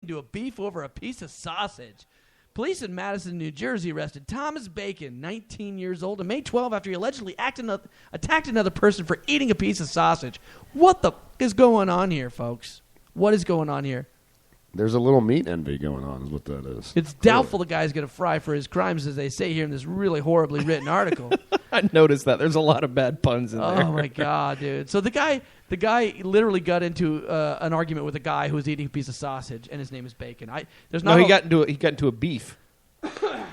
into a beef over a piece of sausage. Police in Madison, New Jersey arrested Thomas Bacon, 19 years old, on May 12 after he allegedly attacked another person for eating a piece of sausage. What the is going on here, folks? What is going on here? There's a little meat envy going on is what that is. It's doubtful the guy's going to fry for his crimes, as they say here in this really horribly written article. I noticed that. There's a lot of bad puns in there. Oh, my God, dude. So the guy literally got into an argument with a guy who was eating a piece of sausage, and his name is Bacon. He got into a beef.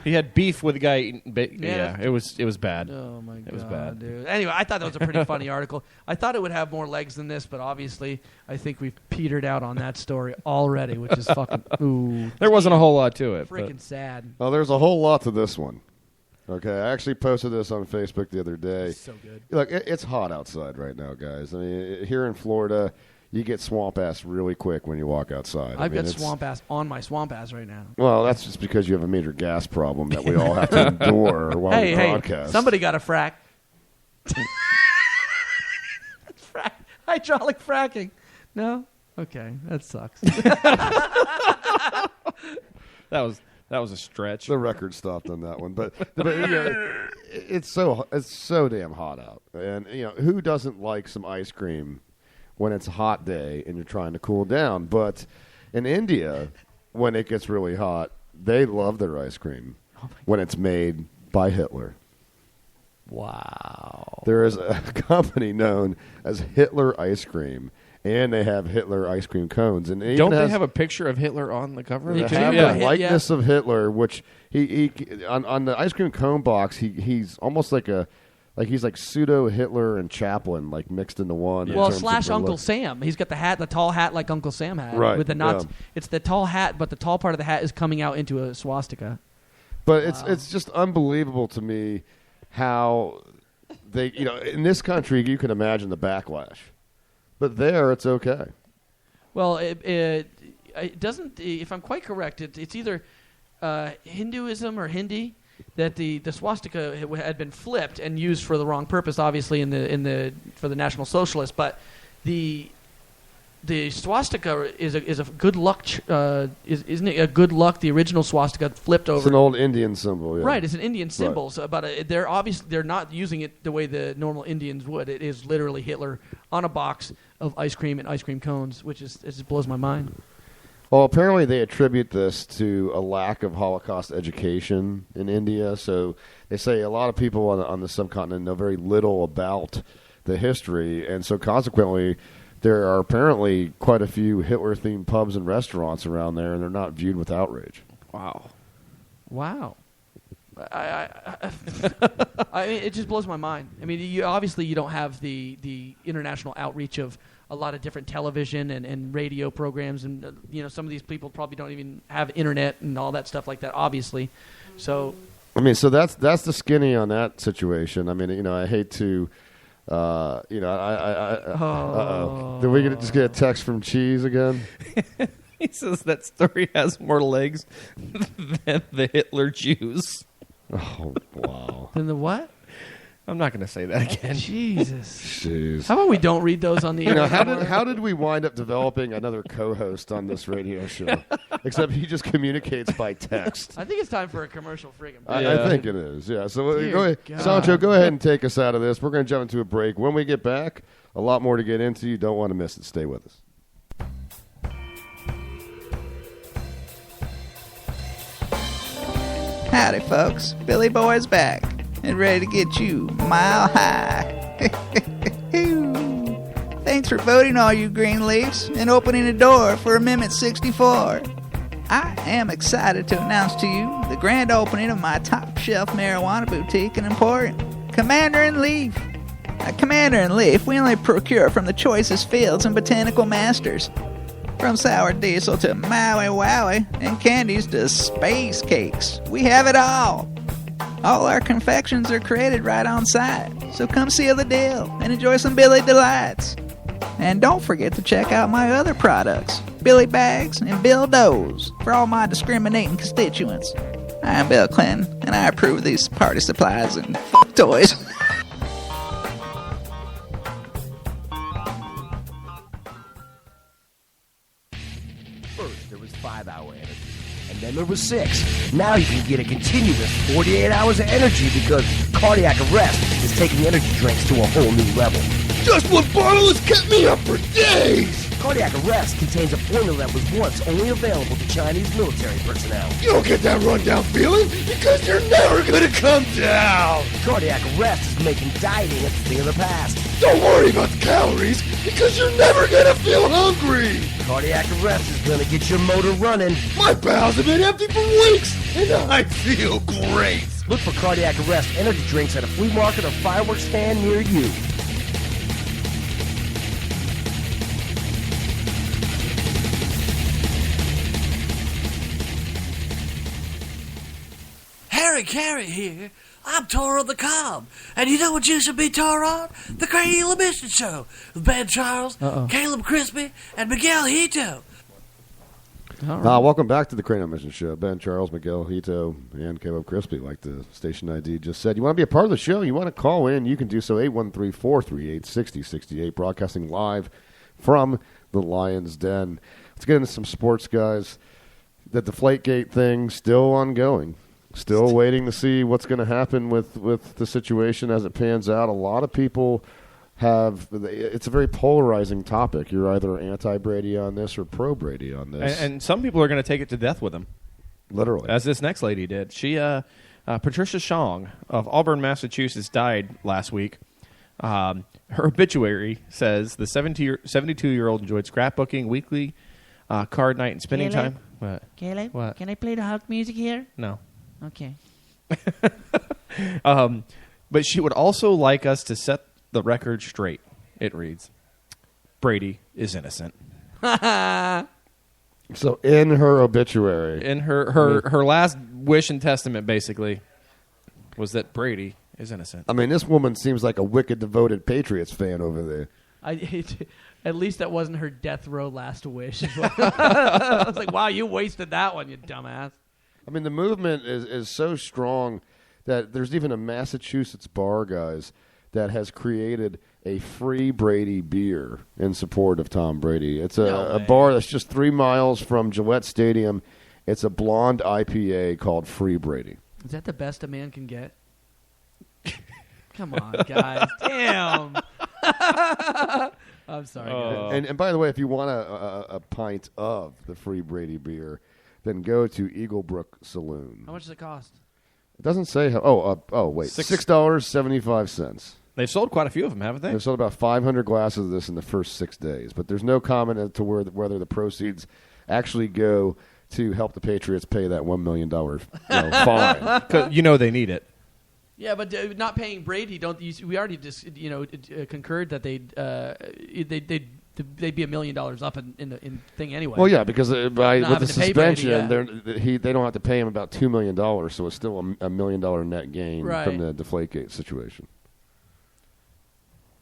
He had beef with a guy eating bacon. Yeah, it was bad. Oh, my God, it was bad. dude. Anyway, I thought that was a pretty funny article. I thought it would have more legs than this, but obviously I think we've petered out on that story already, which is fucking, ooh. There wasn't a whole lot to it. Freaking sad. Oh, there's a whole lot to this one. Okay, I actually posted this on Facebook the other day. So good. Look, it's hot outside right now, guys. I mean, here in Florida, you get swamp ass really quick when you walk outside. I've got swamp ass on my swamp ass right now. Well, that's just because you have a major gas problem that we all have to endure while we broadcast. Somebody got a frack. Hydraulic fracking. No? Okay, that sucks. That was a stretch. The record stopped on that one, but it's so damn hot out, and who doesn't like some ice cream when it's a hot day and you're trying to cool down? But in India, when it gets really hot, they love their ice cream when it's made by Hitler. Wow. There is a company known as Hitler Ice Cream, and they have Hitler ice cream cones. And don't they have a picture of Hitler on the cover? They have the likeness of Hitler, which he on the ice cream cone box, he's almost like he's like pseudo Hitler and Chaplin like mixed into one. Well, / Uncle Sam. He's got the tall hat like Uncle Sam had. Right. With the knots. Yeah. It's the tall hat, but the tall part of the hat is coming out into a swastika. But it's just unbelievable to me how they in this country you can imagine the backlash. But there, it's okay. Well, it doesn't. If I'm quite correct, it's either Hinduism or Hindi that the swastika had been flipped and used for the wrong purpose, obviously for the National Socialists. But the swastika is a good luck. Isn't it a good luck? The original swastika flipped over. It's an old Indian symbol, yeah. Right, it's an Indian symbol. Right. So, but they're not using it the way the normal Indians would. It is literally Hitler on a box of ice cream and ice cream cones, which it just blows my mind. Well, apparently they attribute this to a lack of Holocaust education in India. So they say a lot of people on the subcontinent know very little about the history, and so consequently, there are apparently quite a few Hitler-themed pubs and restaurants around there, and they're not viewed with outrage. Wow. I mean, it just blows my mind. I mean, you don't have the international outreach of a lot of different television and radio programs, and some of these people probably don't even have internet and all that stuff like that, obviously. So, I mean, so that's the skinny on that situation. I mean, I hate to. Did we just get a text from Cheese again? He says that story has more legs than the Hitler Jews. Oh, wow. Then the what? I'm not going to say that again. Jesus. Jeez. How about we don't read those on the air? How did we wind up developing another co-host on this radio show? Except he just communicates by text. I think it's time for a commercial friggin' break. I think it is, yeah. So Dear go ahead. God. Sancho, go ahead and take us out of this. We're going to jump into a break. When we get back, a lot more to get into. You don't want to miss it. Stay with us. Howdy, folks. Billy Boy's back and ready to get you mile high. Thanks for voting, all you Greenleafs, and opening the door for Amendment 64. I am excited to announce to you the grand opening of my top-shelf marijuana boutique and emporium, Commander and Leaf. At Commander and Leaf, we only procure from the choicest fields and botanical masters. From sour diesel to Maui Wowie and candies to space cakes, we have it all. All our confections are created right on site, so come seal the deal and enjoy some Billy Delights. And don't forget to check out my other products, Billy Bags and Bill Doughs, for all my discriminating constituents. I'm Bill Clinton, and I approve of these party supplies and toys. First, there was 5 5-hour energy. And then number 6, now you can get a continuous 48 hours of energy because cardiac arrest is taking energy drinks to a whole new level. Just one bottle has kept me up for days! Cardiac arrest contains a formula that was once only available to Chinese military personnel. You don't get that rundown feeling because you're never gonna come down! Cardiac arrest is making dieting a thing of the past. Don't worry about the calories because you're never gonna feel hungry! Cardiac arrest is gonna get your motor running. My bowels have been empty for weeks and I feel great! Look for cardiac arrest energy drinks at a flea market or fireworks stand near you. Harry Carey here. I'm Toro the Cobb. And you know what you should be Toro on? The Crazy Emission Show with Ben Charles, Caleb Crispy, and Miguel Hito. Welcome back to the Crane Mission Show. Ben Charles, Miguel Hito, and Caleb Crispy, like the station ID just said. You want to be a part of the show? You want to call in? You can do so 813-438-6068, broadcasting live from the Lion's Den. Let's get into some sports, guys. The Deflategate thing still ongoing. Still waiting to see what's going to happen with the situation as it pans out. A lot of people it's a very polarizing topic. You're either anti-Brady on this or pro-Brady on this. And some people are going to take it to death with him. Literally. As this next lady did. She, Patricia Shou of Auburn, Massachusetts, died last week. Her obituary says the 72-year-old enjoyed scrapbooking, weekly card night, and spending time. What? Caleb, What? can I play the Hulk music here? No. Okay. But she would also like us to set the record straight. It reads, Brady is innocent. So in her obituary. In her last wish and testament, basically, was that Brady is innocent. I mean, this woman seems like a wicked, devoted Patriots fan over there. At least that wasn't her death row last wish. I was like, wow, you wasted that one, you dumbass. I mean, the movement is so strong that there's even a Massachusetts bar, guys, that has created a free Brady beer in support of Tom Brady. It's a bar that's just 3 miles from Gillette Stadium. It's a blonde IPA called Free Brady. Is that the best a man can get? Come on, guys. Damn. I'm sorry, guys. And by the way, if you want a pint of the Free Brady beer, then go to Eaglebrook Saloon. How much does it cost? It doesn't say how. Wait. $6.75. They've sold quite a few of them, haven't they? They've sold about 500 glasses of this in the first 6 daes, but there's no comment as to whether the proceeds actually go to help the Patriots pay that $1 million fine. 'Cause you know they need it. Yeah, but not paying Brady, we already just concurred that they'd be $1 million up in the thing anyway. Well, yeah, because with the suspension, Brady, they don't have to pay him about $2 million, so it's still a $1 million net gain from the Deflategate situation.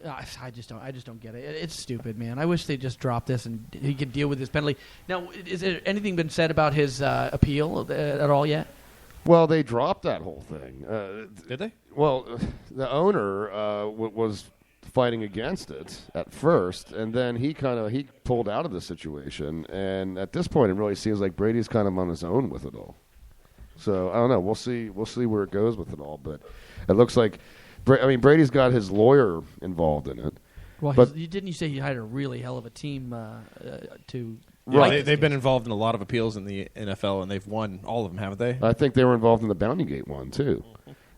I just don't get it. It's stupid, man. I wish they just dropped this and he could deal with his penalty. Now, is there anything been said about his appeal at all yet? Well, they dropped that whole thing. Did they? Well, the owner was fighting against it at first, and then he pulled out of the situation. And at this point, it really seems like Brady's kind of on his own with it all. So I don't know. We'll see where it goes with it all. But it looks like, Brady's got his lawyer involved in it. Well, didn't you say he hired a really hell of a team to? Yeah, they've been involved in a lot of appeals in the NFL, and they've won all of them, haven't they? I think they were involved in the Bounty Gate one, too.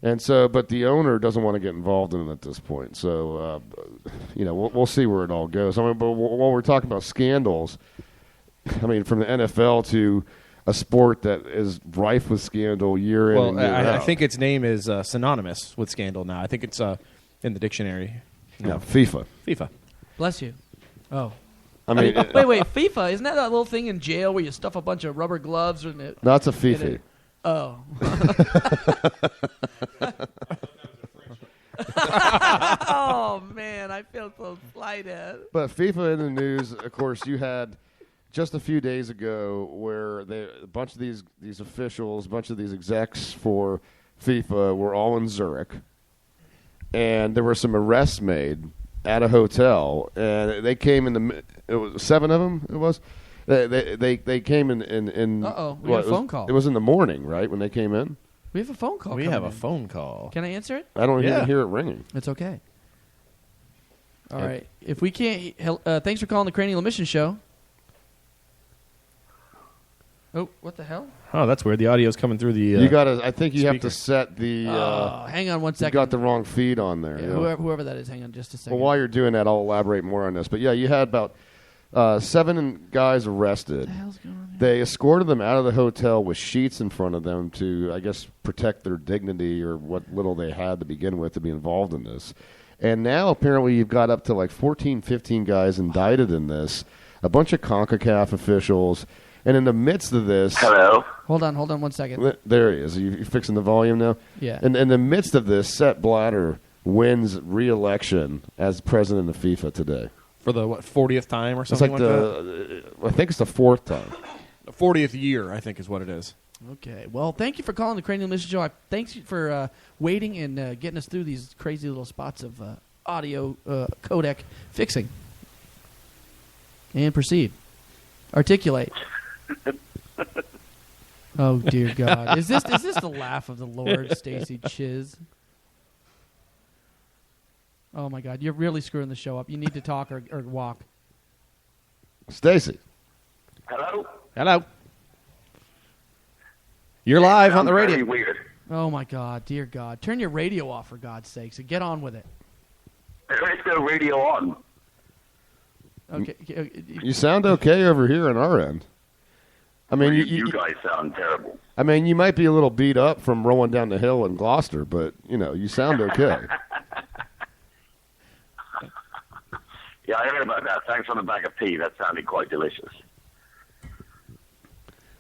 And so, but the owner doesn't want to get involved in it at this point. So, we'll see where it all goes. But while we're talking about scandals, from the NFL to a sport that is rife with scandal year in and year out. I think its name is synonymous with scandal now. I think it's in the dictionary. No, FIFA. Bless you. Oh. Wait, FIFA, isn't that little thing in jail where you stuff a bunch of rubber gloves in it? That's a FIFA. Oh. Oh, man, I feel so slighted. But FIFA in the news, of course, you had just a few days ago where a bunch of these officials, a bunch of these execs for FIFA were all in Zurich. And there were some arrests made at a hotel. And they came it was 7 of them, They came in. Uh-oh, we got a phone call. It was in the morning, right, when they came in? We have a phone call. We have a in. phone call. Can I answer it? I don't Yeah. even hear it ringing. It's okay. All right. If we can't, thanks for calling the Cranial Emission Show. Oh, what the hell? Oh, that's weird. The audio's coming through the. You got to. I think you have speaker. to set the. Hang on one You second. got the wrong feed on there. Yeah, you know? whoever that is, hang on just a second. Well, while you're doing that, I'll elaborate more on this. But yeah, you had about 7 guys arrested. What the hell's going on here? They escorted them out of the hotel with sheets in front of them to, I guess, protect their dignity or what little they had to begin with to be involved in this. And now apparently you've got up to like 14, 15 guys indicted in this, a bunch of CONCACAF officials. And in the midst of this... Hello? Hold on 1 second. There he is. You're fixing the volume now? Yeah. And in the midst of this, Sepp Blatter wins re-election as president of FIFA today. For the 40th time or It's something like that? I think it's the 4th time. The 40th year, I think, is what it is. Okay. Well, thank you for calling the Cranial Emission Show. Thanks for waiting and getting us through these crazy little spots of audio codec fixing. And proceed. Articulate. Oh dear God! Is this the laugh of the Lord, Stacy Chiz? Oh my God! You're really screwing the show up. You need to talk or walk. Stacy. Hello? Hello. You're live on the Very radio. weird. Oh my God! Dear God! Turn your radio off for God's sakes and get on with it. Let's go radio on. Okay. You sound okay over here on our end. I mean, You guys sound terrible. I mean, you might be a little beat up from rolling down the hill in Gloucester, but you sound okay. Yeah, I heard about that. Thanks on the bag of tea. That sounded quite delicious.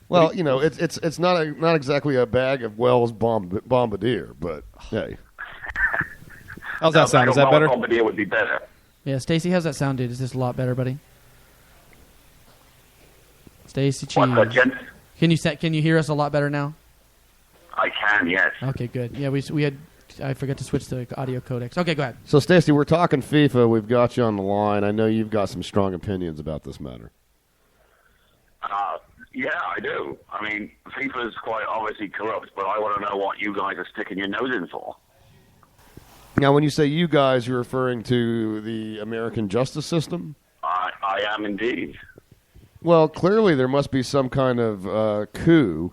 Well, it's not exactly a bag of Wells Bombardier, but hey. How's that sound? Is that better? Bombardier would be better. Yeah, Stacy, how's that sound, dude? Is this a lot better, buddy? Stacy Cheese. What's that, gents? Can you hear us a lot better now? I can, yes. Okay, good. Yeah, we had. I forgot to switch to audio codecs. Okay, go ahead. So, Stacey, we're talking FIFA. We've got you on the line. I know you've got some strong opinions about this matter. Yeah, I do. I mean, FIFA is quite obviously corrupt, but I want to know what you guys are sticking your nose in for. Now, when you say you guys, you're referring to the American justice system? I am indeed. Well, clearly there must be some kind of coup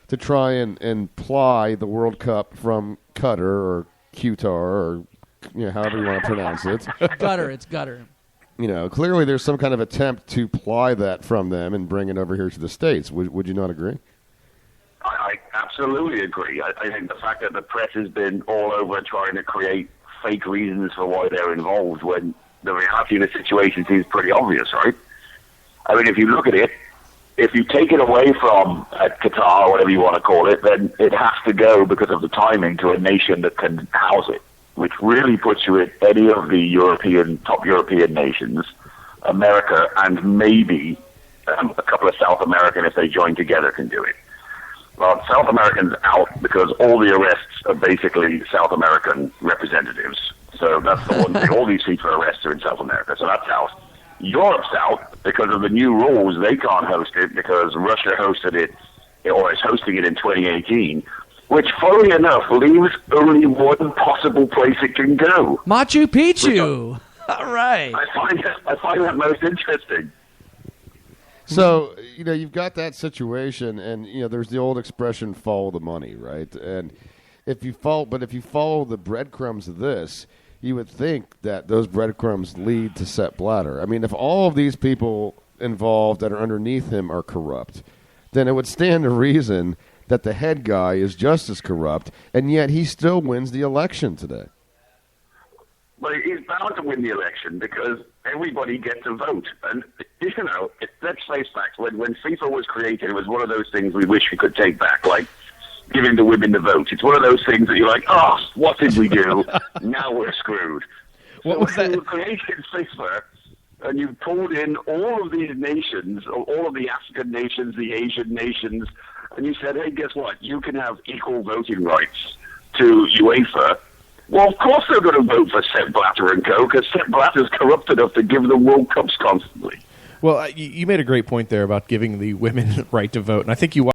to try and ply the World Cup from Qatar or Qatar or however you want to pronounce it. Gutter, it's gutter. Clearly there's some kind of attempt to ply that from them and bring it over here to the States. Would you not agree? I absolutely agree. I think the fact that the press has been all over trying to create fake reasons for why they're involved when the reality of the situation seems pretty obvious, right? I mean, if you look at it, if you take it away from Qatar, or whatever you want to call it, then it has to go because of the timing to a nation that can house it, which really puts you at any of the top European nations, America, and maybe a couple of South American, if they join together, can do it. Well, South Americans out because all the arrests are basically South American representatives. So that's the one thing. All these FIFA arrests are in South America, so that's out. Europe's out because of the new rules. They can't host it because Russia hosted it, or is hosting it in 2018, which, funnily enough, leaves only one possible place it can go. Machu Picchu. All right. I find that most interesting. So, you've got that situation, and, there's the old expression, follow the money, right? And if you follow the breadcrumbs of this, you would think that those breadcrumbs lead to Sepp Blatter. I mean, if all of these people involved that are underneath him are corrupt, then it would stand to reason that the head guy is just as corrupt, and yet he still wins the election today. But he's bound to win the election because everybody gets a vote. And, let's face facts. When FIFA was created, it was one of those things we wish we could take back, like giving the women the vote. It's one of those things that you're like, oh, what did we do? Now we're screwed. What was that? You created FIFA, and you pulled in all of these nations, all of the African nations, the Asian nations, and you said, hey, guess what? You can have equal voting rights to UEFA. Well, of course they're going to vote for Sepp Blatter and co, because Sepp Blatter's corrupt enough to give them World Cups constantly. Well, you made a great point there about giving the women right to vote, and I think you